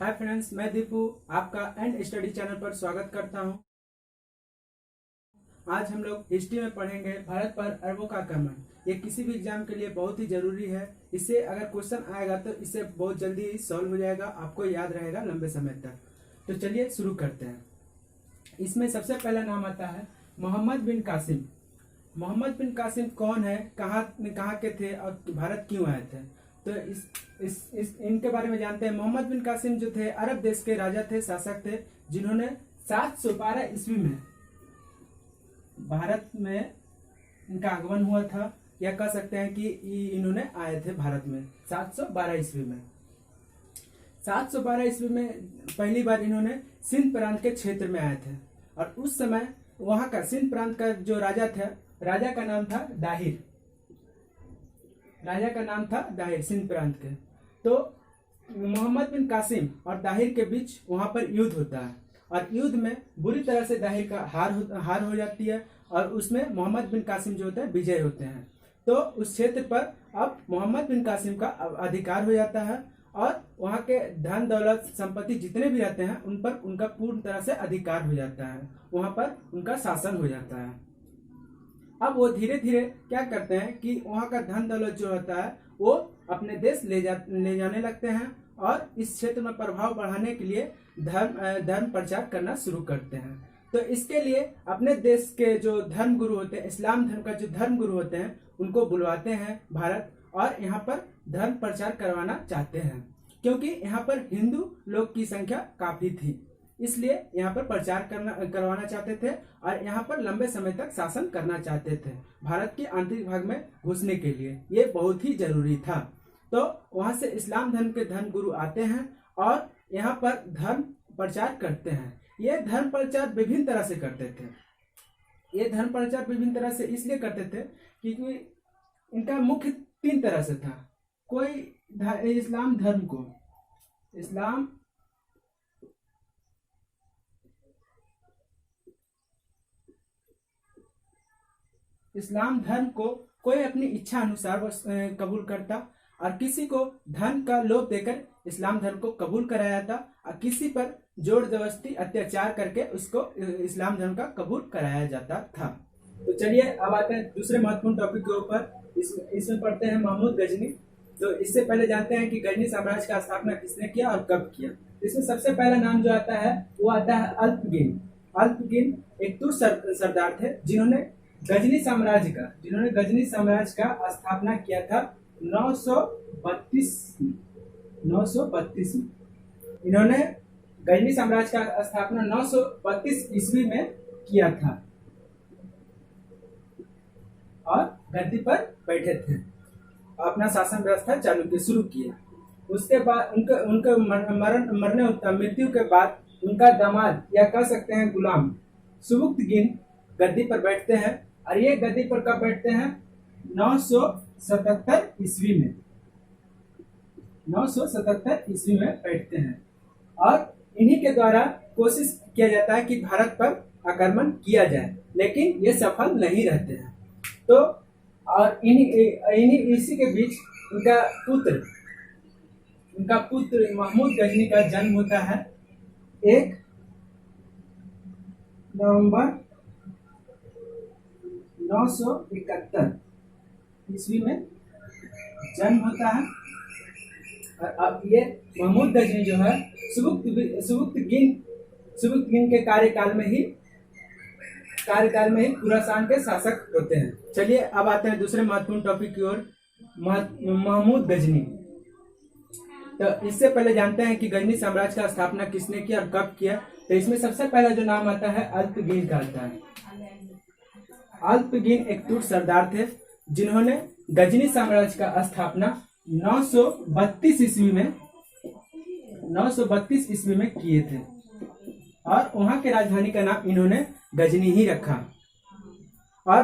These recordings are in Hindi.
हाय फ्रेंड्स, मैं दीपू आपका एंड स्टडी चैनल पर स्वागत करता हूं। आज हम लोग हिस्ट्री में पढ़ेंगे भारत पर अरबों का आक्रमण। ये किसी भी एग्जाम के लिए बहुत ही जरूरी है। इससे अगर क्वेश्चन आएगा तो इससे बहुत जल्दी सॉल्व हो जाएगा, आपको याद रहेगा लंबे समय तक। तो चलिए शुरू करते हैं। इसमें सबसे पहला नाम आता है मोहम्मद बिन कासिम। मोहम्मद बिन कासिम कौन है, कहाँ के थे और भारत क्यों आए थे, तो इस इनके बारे में जानते हैं। मोहम्मद बिन कासिम जो थे अरब देश के राजा थे, शासक थे, जिन्होंने 712 ईस्वी में भारत में इनका आगमन हुआ था, या कह सकते हैं कि इन्होंने आए थे भारत में 712 ईस्वी में। 712 ईस्वी में पहली बार इन्होंने सिंध प्रांत के क्षेत्र में आए थे, और उस समय वहां का सिंध प्रांत का जो राजा था, राजा का नाम था दाहिर। राजा का नाम था दाहिर सिंध प्रांत के। तो मोहम्मद बिन कासिम और दाहिर के बीच वहां पर युद्ध होता है, और युद्ध में बुरी तरह से दाहिर का हार हो जाती है, और उसमें मोहम्मद बिन कासिम जो होते हैं विजय होते हैं। तो उस क्षेत्र पर अब मोहम्मद बिन कासिम का अधिकार हो जाता है, और वहां के धन दौलत संपत्ति जितने भी रहते हैं उन पर उनका पूर्ण तरह से अधिकार हो जाता है, वहां पर उनका शासन हो जाता है। अब वो धीरे धीरे क्या करते हैं कि वहां का धन दौलत जो होता है वो अपने देश ले जाने लगते हैं, और इस क्षेत्र में प्रभाव बढ़ाने के लिए धर्म प्रचार करना शुरू करते हैं। तो इसके लिए अपने देश के जो धर्म गुरु होते हैं, इस्लाम धर्म का जो धर्म गुरु होते हैं, उनको बुलवाते हैं भारत, और यहाँ पर धर्म प्रचार करवाना चाहते हैं, क्योंकि यहाँ पर हिंदू लोग की संख्या काफी थी, इसलिए यहाँ पर प्रचार करवाना चाहते थे, और यहाँ पर लंबे समय तक शासन करना चाहते थे। भारत के आंतरिक भाग में घुसने के लिए ये बहुत ही जरूरी था। तो वहां से इस्लाम धर्म के धर्म गुरु आते हैं और यहाँ पर धर्म प्रचार करते हैं। ये धर्म प्रचार विभिन्न तरह से करते थे। ये धर्म प्रचार विभिन्न तरह से इसलिए करते थे क्योंकि इनका मुख्य 3 तरह से था। कोई इस्लाम धर्म को इस्लाम धर्म को कोई अपनी इच्छा अनुसार कबूल करता, और किसी को धन का लोभ देकर इस्लाम धर्म को कबूल कराया जाता, और किसी पर जोर जबरदस्ती अत्याचार करके उसको इस्लाम धर्म का कबूल कराया जाता था। तो चलिए अब आते हैं दूसरे महत्वपूर्ण टॉपिक के ऊपर। इसमें पढ़ते हैं महमूद गजनी। तो इससे पहले जानते हैं कि गजनी साम्राज्य का स्थापना किसने किया और कब किया। इसमें सबसे पहला नाम जो आता है वो आता है अल्पगिन। अल्पगिन एक तुर्क सरदार थे, जिन्होंने गजनी साम्राज्य का स्थापना किया था 932 में। इन्होंने गजनी साम्राज्य का स्थापना 932 ईस्वी में किया था, और गद्दी पर बैठे थे, अपना शासन व्यवस्था शुरू किया। उसके बाद उनके मृत्यु के बाद उनका दामाद, या कह सकते हैं गुलाम, सुबुक्तगिन गद्दी पर बैठते हैं, और ये गद्दी पर कब बैठते हैं? 977 ईस्वी में। 977 ईस्वी में बैठते हैं, और इन्हीं के द्वारा कोशिश किया जाता है कि भारत पर आक्रमण किया जाए, लेकिन ये सफल नहीं रहते हैं। तो और इसी के बीच उनका पुत्र महमूद गजनी का जन्म होता है 1 नवंबर 971 ईस्वी में जन्म होता है। और अब ये महमूद गजनी जो है सुबुक्तगिन के कार्यकाल में ही खुरासान के शासक होते हैं। चलिए अब आते हैं दूसरे महत्वपूर्ण टॉपिक की ओर, महमूद गजनी। तो इससे पहले जानते हैं कि गजनी साम्राज्य का स्थापना किसने किया और कब किया। तो इसमें सबसे पहला जो नाम आता है अल्पगिन का आता है। अल्पगिन एक तुर्क सरदार थे, जिन्होंने गजनी साम्राज्य का स्थापना 932 ईस्वी में किए थे, और वहां के राजधानी का नाम इन्होंने गजनी ही रखा। और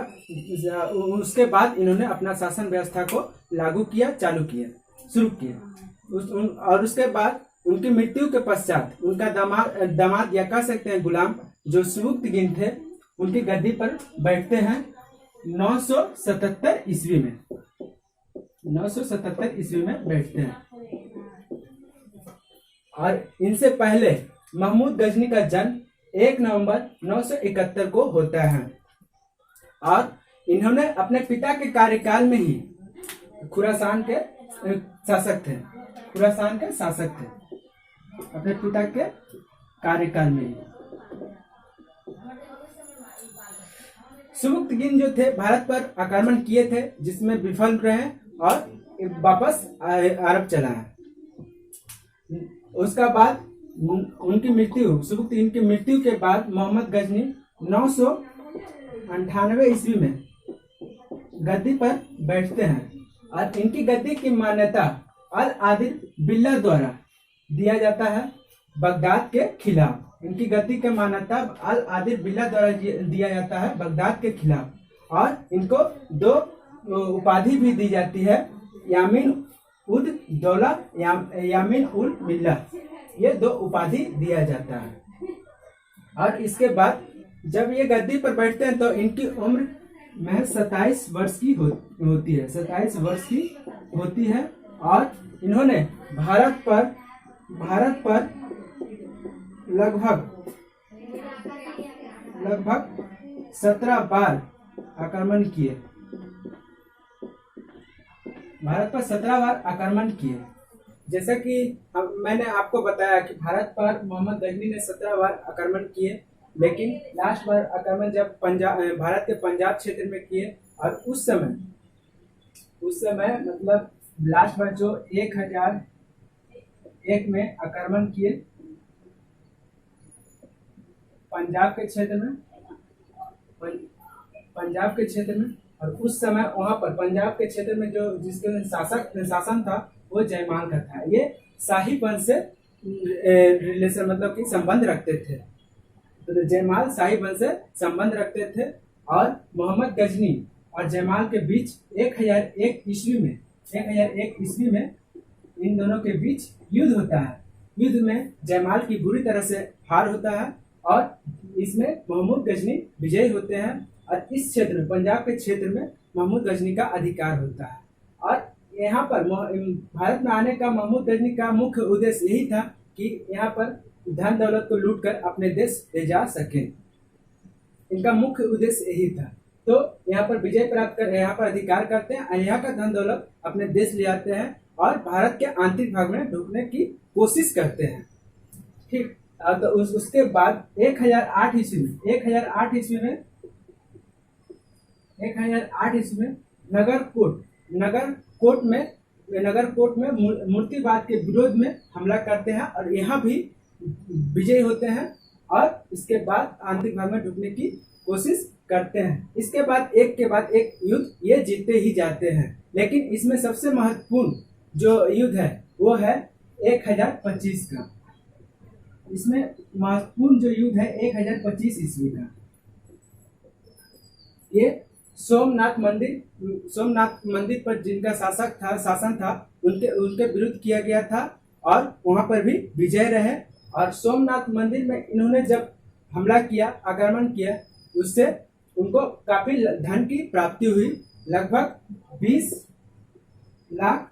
उसके बाद इन्होंने अपना शासन व्यवस्था को शुरू किया। और उसके बाद उनकी मृत्यु के पश्चात उनका दामाद या कह सकते हैं गुलाम, जो सुबुक्तगिन थे, उनकी गद्दी पर बैठते हैं 977 ईस्वी में। 977 ईस्वी में बैठते हैं। और इनसे पहले महमूद गजनी का जन्म 1 नवंबर 971 को होता है और इन्होंने अपने पिता के कार्यकाल में ही खुरासान के शासक थे। खुरासान के शासक थे अपने पिता के कार्यकाल में ही। सुबुक्तगिन जो थे भारत पर आक्रमण किए थे, जिसमें विफल रहे और वापस अरब चला है। उसका बाद उनकी मृत्यु, सुबुक्तगिन की मृत्यु के बाद मोहम्मद गजनी 998 ईस्वी में गद्दी पर बैठते हैं और इनकी गद्दी की मान्यता अल आदिल बिल्ला द्वारा दिया जाता है बगदाद के खिलाफ। इनकी गद्दी की मान्यता अल आदिल बिल्ला द्वारा दिया जाता है बगदाद के खिलाफ और इनको 2 उपाधि भी दी जाती है, यामीन उद दौला, यामीन उल मिल्ला। ये 2 उपाधि दिया जाता है। और इसके बाद जब ये गद्दी पर बैठते हैं तो इनकी उम्र महज 27 वर्ष की होती है, 27 वर्ष की होती है और इन्होंने भारत पर लगभग 17 बार आक्रमण किए। भारत पर 17 बार आक्रमण किए। जैसा कि मैंने आपको बताया कि भारत पर मोहम्मद गजनी ने 17 बार आक्रमण किए, लेकिन लास्ट बार आक्रमण जब भारत के पंजाब क्षेत्र में किए और उस समय मतलब लास्ट बार जो 1001 में आक्रमण किए पंजाब के क्षेत्र में और उस समय वहां पर पंजाब के क्षेत्र में जो जिसके शासन था वो जयमाल का था। ये शाही वंश से रिलेशन मतलब कि संबंध रखते थे, तो जयमाल शाही वंश से संबंध रखते थे और मोहम्मद गजनी और जयमाल के बीच 1001 ईस्वी में इन दोनों के बीच युद्ध होता है। युद्ध में जयमाल की बुरी तरह से हार होता है और इसमें महमूद गजनी विजयी होते हैं और इस क्षेत्र में पंजाब के क्षेत्र में महमूद गजनी का अधिकार होता है। और यहाँ पर भारत में आने का महमूद गजनी का मुख्य उद्देश्य यही था कि यहाँ पर धन दौलत को लूटकर अपने देश ले जा सके। इनका मुख्य उद्देश्य यही था। तो यहाँ पर विजय प्राप्त कर यहाँ पर अधिकार करते हैं और यहाँ का धन दौलत अपने देश ले आते हैं और भारत के आंतरिक भाग में ढुकने की कोशिश करते हैं। ठीक, तो उसके बाद 1008 ईस्वी में नगर कोट में मूर्तिवाद के विरोध में हमला करते हैं और यहाँ भी विजयी होते हैं और इसके बाद आंतरिक भाग में ढुकने की कोशिश करते हैं। इसके बाद एक के बाद एक युद्ध ये जीतते ही जाते हैं, लेकिन इसमें सबसे महत्वपूर्ण जो युद्ध है वो है 1025 का। इसमें महत्वपूर्ण जो युद्ध है 1025 ईस्वी का। ये सोमनाथ मंदिर पर जिनका शासन था उनके विरुद्ध किया गया था और वहां पर भी विजय रहे। और सोमनाथ मंदिर में इन्होंने जब हमला किया, आक्रमण किया, उससे उनको काफी धन की प्राप्ति हुई। लगभग 20 लाख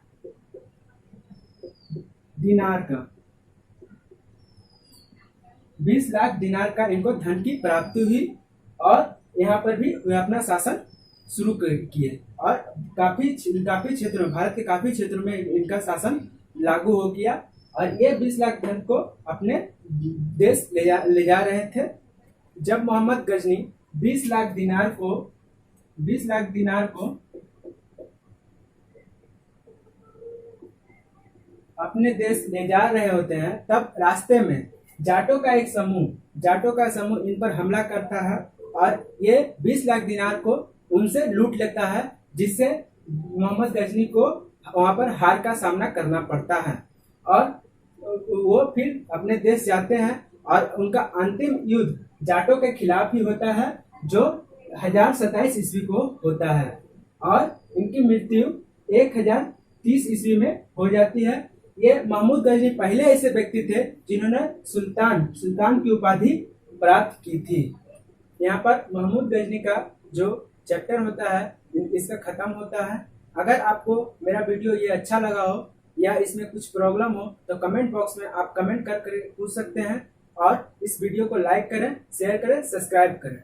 दिनार का इनको धन की प्राप्ति हुई और यहाँ पर भी वे अपना शासन शुरू किए और काफी क्षेत्रों में, भारत के काफी क्षेत्रों में इनका शासन लागू हो गया और ये 20 लाख धन को अपने देश ले जा रहे थे। जब मोहम्मद गजनी 20 लाख दिनार को अपने देश ले जा रहे होते हैं, तब रास्ते में जाटों का समूह इन पर हमला करता है और ये 20 लाख दिनार को उनसे लूट लेता है, जिससे मोहम्मद गजनी को वहां पर हार का सामना करना पड़ता है और वो फिर अपने देश जाते हैं और उनका अंतिम युद्ध जाटों के खिलाफ ही होता है, जो 1027 ईस्वी को होता है और इनकी मृत्यु 1030 ईस्वी में हो जाती है। ये महमूद गजनी पहले ऐसे व्यक्ति थे जिन्होंने सुल्तान की उपाधि प्राप्त की थी। यहाँ पर महमूद गजनी का जो चैप्टर होता है इसका खत्म होता है। अगर आपको मेरा वीडियो ये अच्छा लगा हो या इसमें कुछ प्रॉब्लम हो तो कमेंट बॉक्स में आप कमेंट कर पूछ सकते हैं। और इस वीडियो को लाइक करें, शेयर करें, सब्सक्राइब करें।